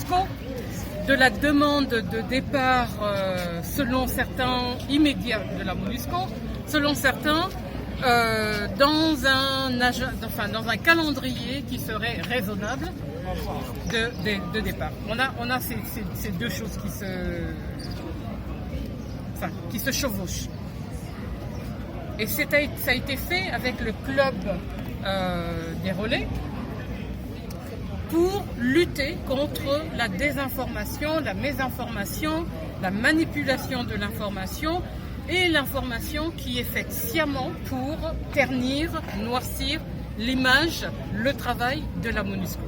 MONUSCO, de la demande de départ, selon certains, immédiat de la MONUSCO, selon certains, dans un calendrier qui serait raisonnable de départ. On a ces deux choses qui se chevauchent. Et ça a été fait avec le club des relais pour lutter contre la désinformation, la mésinformation, la manipulation de l'information et l'information qui est faite sciemment pour ternir, noircir l'image, le travail de la MONUSCO.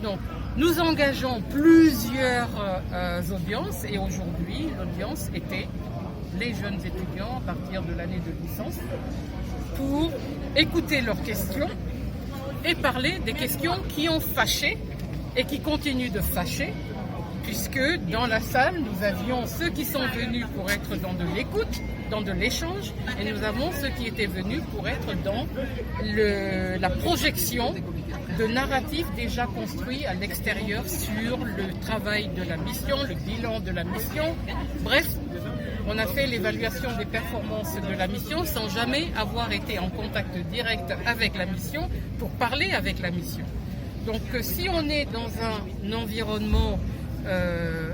Donc, nous engageons plusieurs audiences et aujourd'hui, l'audience était les jeunes étudiants à partir de l'année de licence pour écouter leurs questions et parler des questions qui ont fâché et qui continuent de fâcher, puisque dans la salle, nous avions ceux qui sont venus pour être dans de l'écoute, dans de l'échange, et nous avons ceux qui étaient venus pour être dans la projection de narratifs déjà construits à l'extérieur sur le travail de la mission, le bilan de la mission. Bref, on a fait l'évaluation des performances de la mission sans jamais avoir été en contact direct avec la mission pour parler avec la mission. Donc si on est dans un environnement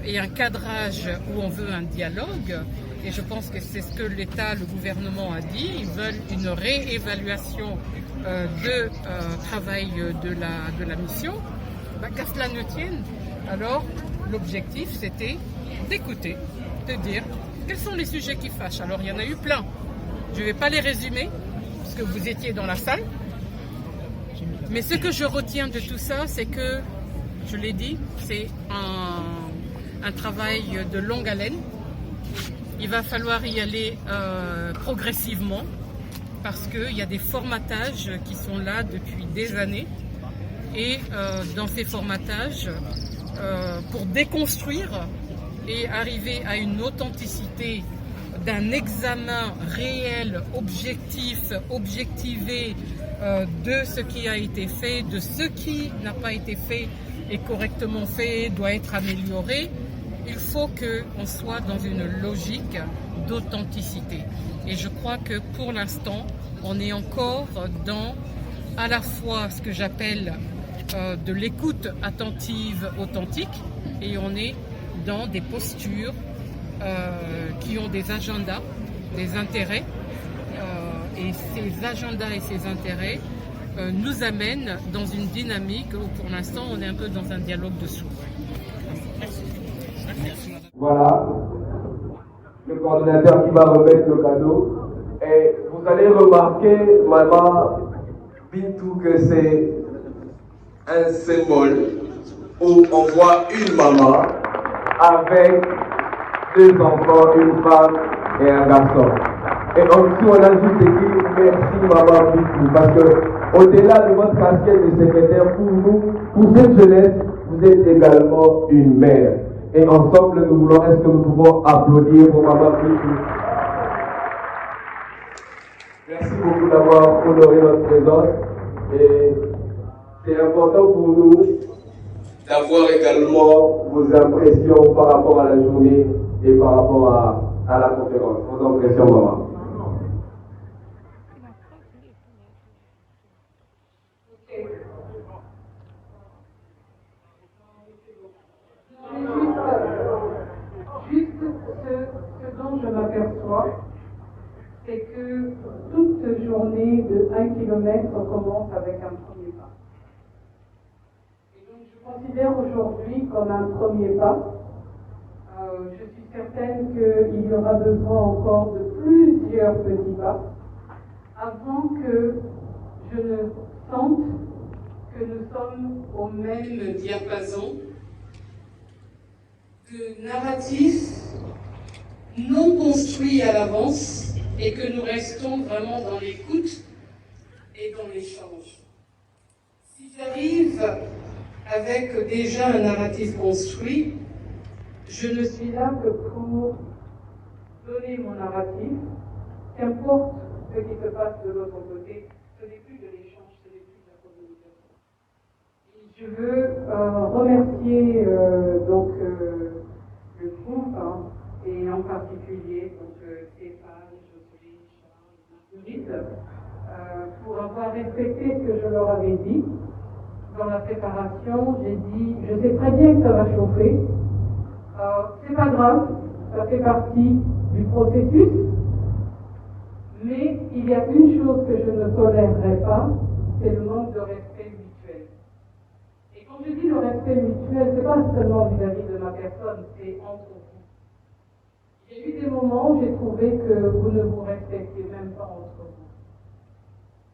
et un cadrage où on veut un dialogue, et je pense que c'est ce que l'État, le gouvernement a dit, ils veulent une réévaluation de travail de la mission, qu'à cela ne tienne, alors l'objectif c'était d'écouter, de dire quels sont les sujets qui fâchent. Alors il y en a eu plein, je ne vais pas les résumer, parce que vous étiez dans la salle, mais ce que je retiens de tout ça, c'est que, je l'ai dit, c'est un travail de longue haleine. Il va falloir y aller progressivement parce qu'il y a des formatages qui sont là depuis des années. Et dans ces formatages, pour déconstruire et arriver à une authenticité d'un examen réel, objectif, objectivé de ce qui a été fait, de ce qui n'a pas été fait et correctement fait, doit être amélioré, il faut qu'on soit dans une logique d'authenticité. Et je crois que pour l'instant, on est encore dans à la fois ce que j'appelle de l'écoute attentive, authentique, et on est dans des postures qui ont des agendas, des intérêts, et ces agendas et ces intérêts nous amènent dans une dynamique où pour l'instant on est un peu dans un dialogue de sourds. Voilà, le coordinateur qui va remettre le cadeau. Et vous allez remarquer, maman Bintou, que c'est un symbole où on voit une maman avec deux enfants, une femme et un garçon. Et ensuite, on a juste écrit merci maman Bintou, parce que au-delà de votre casquette de secrétaire, pour nous, pour cette jeunesse, vous êtes également une mère. Et ensemble, nous voulons, est-ce que nous pouvons applaudir pour maman Bintou? Merci beaucoup d'avoir honoré notre présence. Et c'est important pour nous d'avoir également vos impressions par rapport à la journée et par rapport à la conférence. Vos impressions, maman. Juste ce dont je m'aperçois, c'est que toute journée de 1 kilomètre commence avec un premier pas. Et donc je considère aujourd'hui comme un premier pas. Je suis certaine qu'il y aura besoin encore de plusieurs petits pas avant que je ne sente que nous sommes au même diapason de narratifs non construits à l'avance et que nous restons vraiment dans l'écoute et dans l'échange. Si j'arrive avec déjà un narratif construit, je ne suis là que pour donner mon narratif, qu'importe ce qui se passe de l'autre côté, ce n'est plus de l'échange, ce n'est plus de la communication. Et Je veux remercier le groupe et en particulier Stéphane, Jocelyne, Charles, Marguerite pour avoir respecté ce que je leur avais dit. Dans la préparation, j'ai dit, je sais très bien que ça va chauffer. C'est pas grave, ça fait partie du processus. Mais il y a une chose que je ne tolérerai pas, c'est le manque de respect mutuel. Et quand je dis le respect mutuel, c'est pas seulement vis-à-vis de ma personne, c'est entre vous. Il y a eu des moments où j'ai trouvé que vous ne vous respectez même pas entre vous.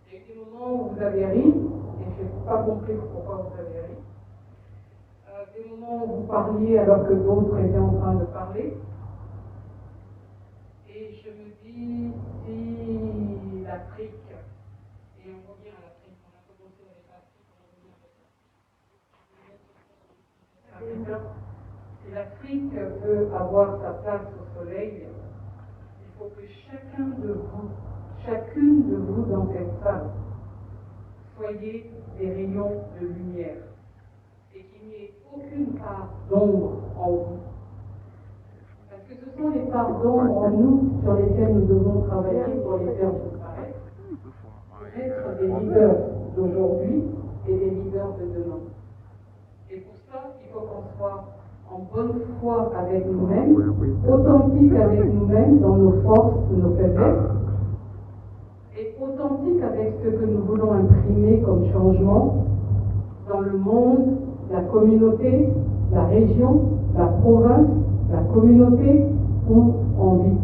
Il y a eu des moments où vous avez ri, et je n'ai pas compris pourquoi vous avez ri. Des moments où vous parliez alors que d'autres étaient en train de parler. Et je me dis, si l'Afrique, et on revient à l'Afrique, on a commencé avec l'Afrique, on revient avec l'Afrique. Si l'Afrique veut avoir sa place au soleil, il faut que chacun de vous, chacune de vous dans cette salle, soyez des rayons de lumière et qu'il n'y ait aucune part d'ombre en vous. Parce que ce sont les parts d'ombre en nous sur lesquelles nous devons travailler pour les faire disparaître, pour être des leaders d'aujourd'hui et des leaders de demain. Et pour ça, il faut qu'on soit en bonne foi avec nous-mêmes, authentique avec nous-mêmes dans nos forces, nos faiblesses, et authentique avec ce que nous voulons imprimer comme changement dans le monde, la communauté, la région, la province, la communauté où on vit.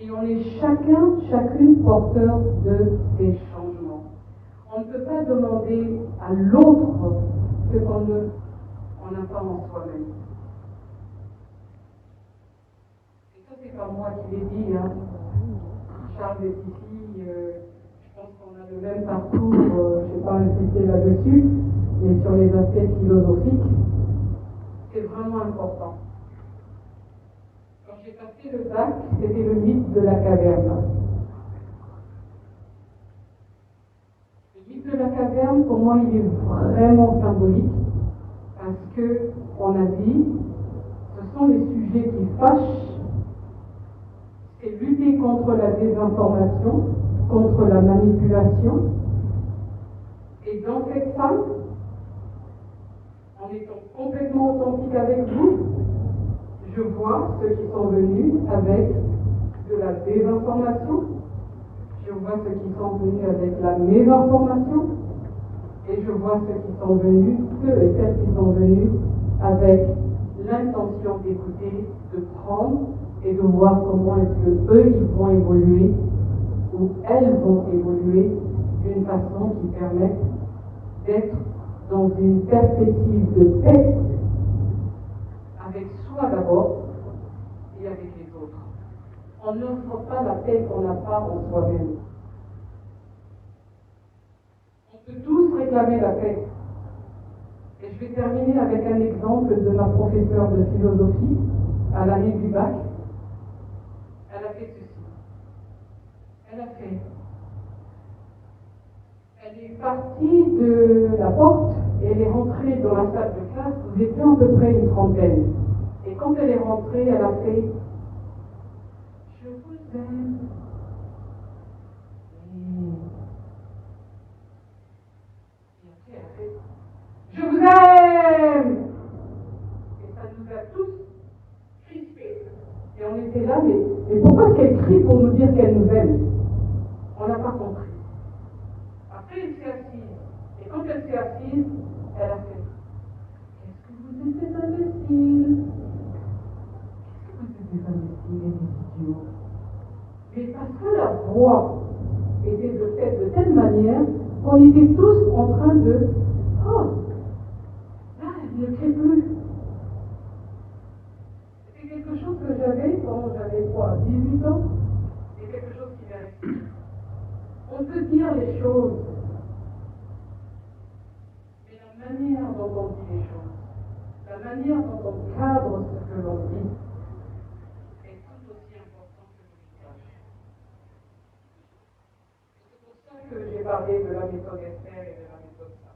Et on est chacune porteur de ces changements. On ne peut pas demander à l'autre ce qu'on n'a pas en soi-même. Et ça, c'est pas moi qui l'ai dit, hein. Charles est ici, je pense qu'on a le même parcours, je ne sais pas insister là-dessus, mais sur les aspects philosophiques, c'est vraiment important. Quand j'ai passé le bac, c'était le mythe de la caverne. Le mythe de la caverne, pour moi, il est vraiment symbolique, parce que, on a dit, ce sont les sujets qui fâchent, c'est lutter contre la désinformation, contre la manipulation. Et dans cette salle, en étant complètement authentique avec vous, je vois ceux qui sont venus avec de la désinformation, je vois ceux qui sont venus avec la mésinformation, et je vois ceux qui sont venus, ceux et celles qui sont venus avec l'intention d'écouter, de prendre et de voir comment est-ce que eux ils vont évoluer ou elles vont évoluer d'une façon qui permette d'être dans une perspective de paix avec soi d'abord et avec les autres. On n'offre pas la paix qu'on n'a pas en soi-même. On peut tous réclamer la paix. Et je vais terminer avec un exemple de ma professeure de philosophie à l'année du bac. Elle a fait ceci. Elle est partie de la porte et elle est rentrée dans la salle de classe. Nous étions à peu près une trentaine. Et quand elle est rentrée, elle a fait « Je vous aime ». Et après, elle a fait « Je vous aime ». Et ça nous a tous crispés. Et on était là, mais pourquoi est-ce qu'elle crie pour nous dire qu'elle nous aime? On n'a pas compris. Après, elle s'est assise. Et quand elle s'est assise, elle a fait « Qu'est-ce que vous êtes des imbéciles? Qu'est-ce que vous êtes des imbéciles et des idiots ?» Mais parce que la voix était faite de telle manière qu'on était tous en train de « Oh, là, elle ne crie plus. » C'est quelque chose que j'avais quand j'avais 18 ans. C'est quelque chose qui m'est resté. On peut dire les choses, mais la manière dont on dit les choses, la manière dont on cadre ce que l'on dit, est tout aussi important que le message. C'est pour ça que j'ai parlé de la méthode Esther et de la méthode SAP.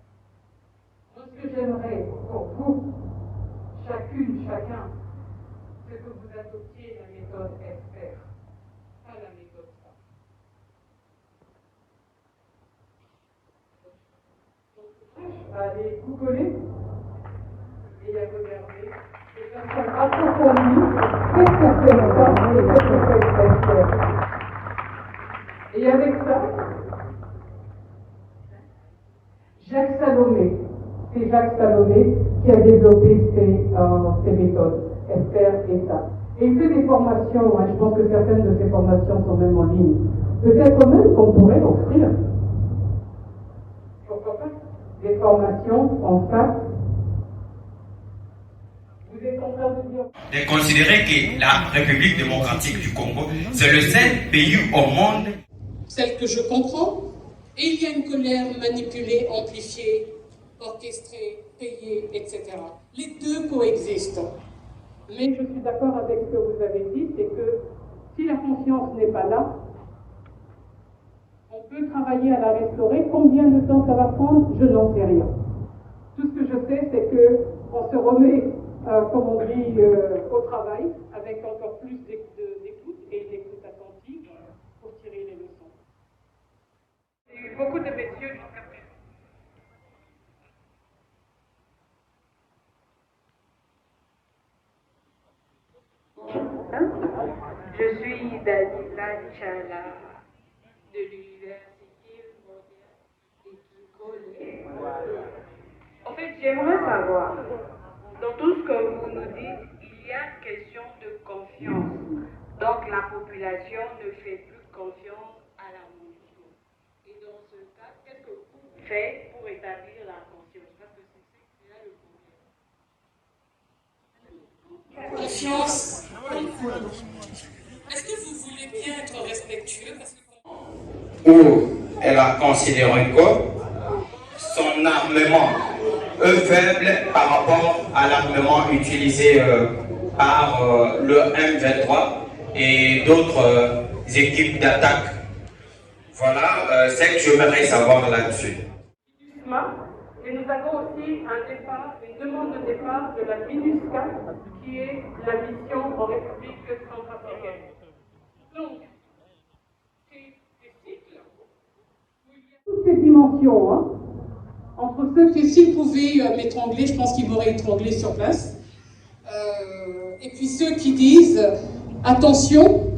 j'aimerais pour vous, chacune, chacun, c'est que vous adoptiez la méthode expert, pas la méthode SAP. Donc, à aller googler et à regarder de façon approfondie qu'est-ce que c'est ça et qu'est-ce que c'est expert. Et avec ça, Jacques Salomé, c'est Jacques Salomé qui a développé ces méthodes, expert et SAP. Et il fait des formations, je pense que certaines de ces formations sont même en ligne. Peut-être même qu'on pourrait offrir, pourquoi pas, des formations en SAP. Vous êtes en train de dire... De considérer que la République démocratique du Congo, c'est le seul pays au monde. Celle que je comprends, et il y a une colère manipulée, amplifiée, orchestrée, payée, etc. Les deux coexistent. Mais je suis d'accord avec ce que vous avez dit, c'est que si la confiance n'est pas là, on peut travailler à la restaurer. Combien de temps ça va prendre? Je n'en sais rien. Tout ce que je sais, c'est qu'on se remet, comme on dit, au travail, avec encore plus d'écoute et d'écoute attentive pour tirer les leçons. Il y a eu beaucoup de messieurs jusqu'à présent. Je suis Dalila Chala de l'Université mondiale. En fait, j'aimerais savoir, dans tout ce que vous nous dites, il y a question de confiance. Donc la population ne fait plus confiance à la MONUSCO. Et dans ce cas, qu'est-ce que vous faites pour établir la confiance? Parce que c'est là le problème. Confiance. Est-ce que vous voulez bien être respectueux? Où elle a considéré que son armement est faible par rapport à l'armement utilisé par le M23 et d'autres équipes d'attaque. Voilà ce que j'aimerais savoir là-dessus. Et nous avons aussi une demande de départ de la MINUSCA, qui est la mission en République centrafricaine. Donc, ces cycles où il y a toutes ces dimensions, entre ceux qui, s'ils pouvaient m'étrangler, je pense qu'ils m'auraient étranglé sur place, et puis ceux qui disent, attention,